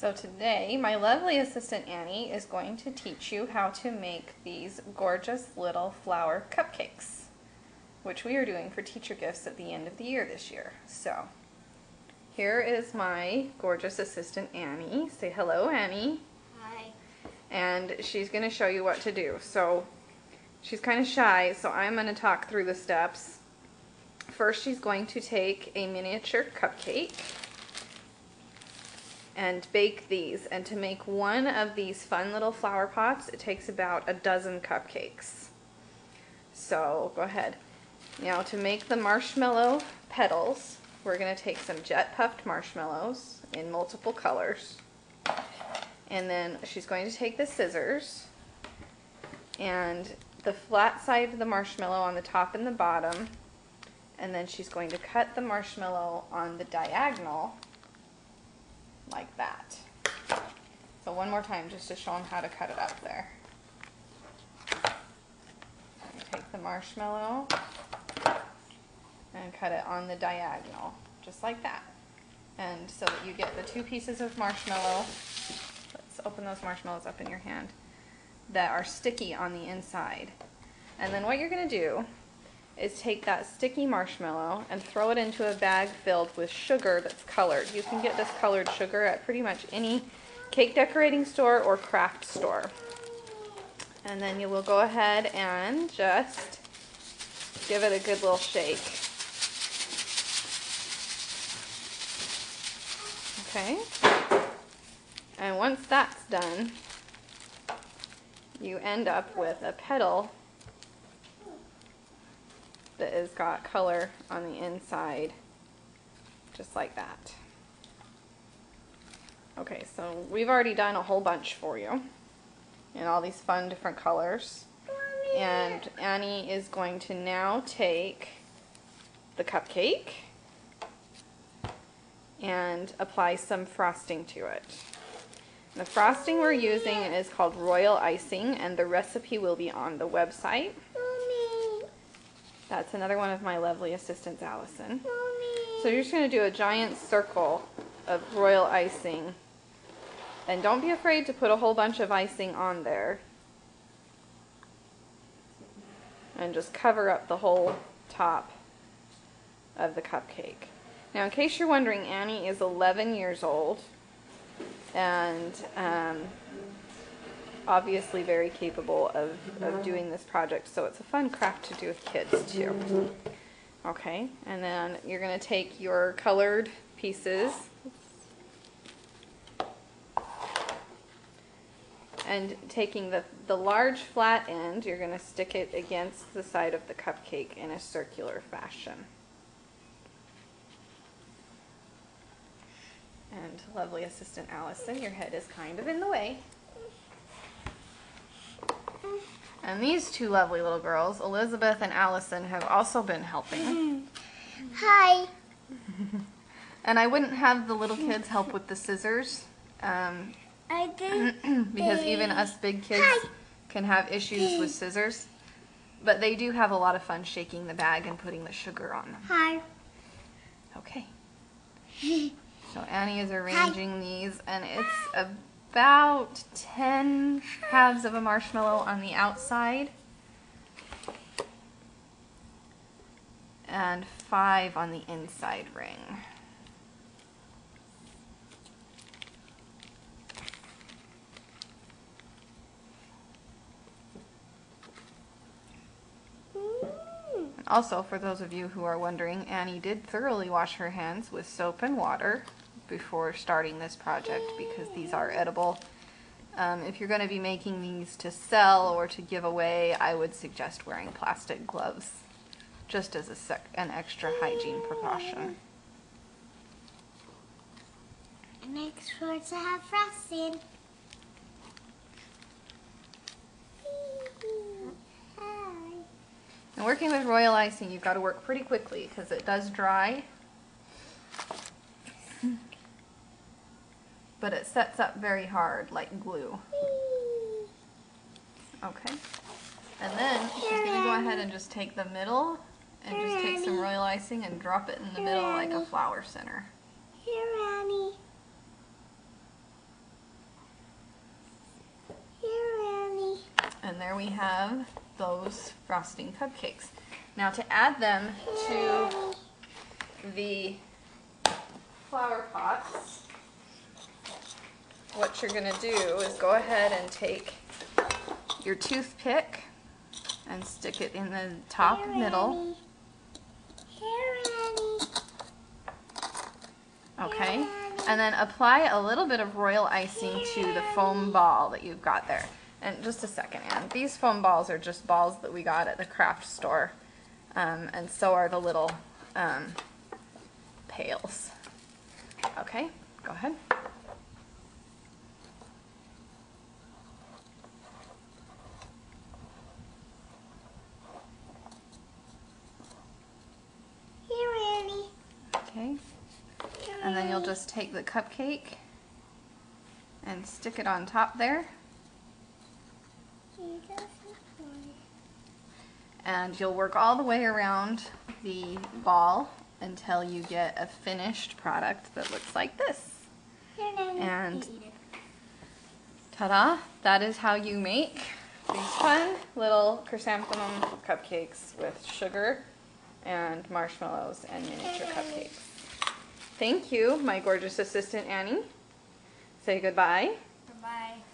So today, my lovely assistant Annie is going to teach you how to make these gorgeous little flower cupcakes, which we are doing for teacher gifts at the end of the year this year. So, here is my gorgeous assistant Annie. Say hello, Annie. Hi. And she's going to show you what to do. So, she's kind of shy, so I'm going to talk through the steps. First, she's going to take a miniature cupcake and bake these. And to make one of these fun little flower pots, it takes about a dozen cupcakes. So go ahead. Now to make the marshmallow petals, we're going to take some jet puffed marshmallows in multiple colors. And then she's going to take the scissors and the flat side of the marshmallow on the top and the bottom. And then she's going to cut the marshmallow on the diagonal like that. So one more time just to show them how to cut it up there. Take the marshmallow and cut it on the diagonal, just like that. And so that you get the two pieces of marshmallow, let's open those marshmallows up in your hand, that are sticky on the inside. And then what you're going to do is take that sticky marshmallow and throw it into a bag filled with sugar that's colored. You can get this colored sugar at pretty much any cake decorating store or craft store. And then you will go ahead and just give it a good little shake. Okay? And once that's done, you end up with a petal that has got color on the inside, just like that. Okay, so we've already done a whole bunch for you in all these fun different colors. And Annie is going to now take the cupcake and apply some frosting to it. The frosting we're using is called royal icing, and the recipe will be on the website. That's another one of my lovely assistants, Allison. So you're just going to do a giant circle of royal icing. And don't be afraid to put a whole bunch of icing on there. And just cover up the whole top of the cupcake. Now, in case you're wondering, Annie is 11 years old. And obviously very capable of doing this project, so it's a fun craft to do with kids too. Okay, and then you're going to take your colored pieces and taking the large flat end, you're going to stick it against the side of the cupcake in a circular fashion. And lovely assistant Allison, your head is kind of in the way. And these two lovely little girls, Elizabeth and Allison, have also been helping. Hi. And I wouldn't have the little kids help with the scissors. I did. Because even us big kids can have issues with scissors. But they do have a lot of fun shaking the bag and putting the sugar on them. Hi. Okay. So Annie is arranging these, and it's about 10 halves of a marshmallow on the outside and 5 on the inside ring. And also, for those of you who are wondering, Annie did thoroughly wash her hands with soap and water before starting this project, because these are edible. If you're going to be making these to sell or to give away, I would suggest wearing plastic gloves, just as an extra hygiene precaution. Make sure to have frosting. And working with royal icing, you've got to work pretty quickly because it does dry. But it sets up very hard, like glue. Okay. And then she's going to go ahead and just take the middle and just take some royal icing and drop it in the middle like a flower center. Here, Annie. And there we have those frosting cupcakes. Now to add them to the flower pots, what you're going to do is go ahead and take your toothpick and stick it in the top middle. Okay, and then apply a little bit of royal icing to the foam ball that you've got there. And just a second, Anne. These foam balls are just balls that we got at the craft store, and so are the little pails. Okay, go ahead. Okay, and then you'll just take the cupcake and stick it on top there. And you'll work all the way around the ball until you get a finished product that looks like this. And ta-da, that is how you make these fun little chrysanthemum cupcakes with sugar and marshmallows and miniature cupcakes. Thank you, my gorgeous assistant Annie. Say goodbye. Bye-bye.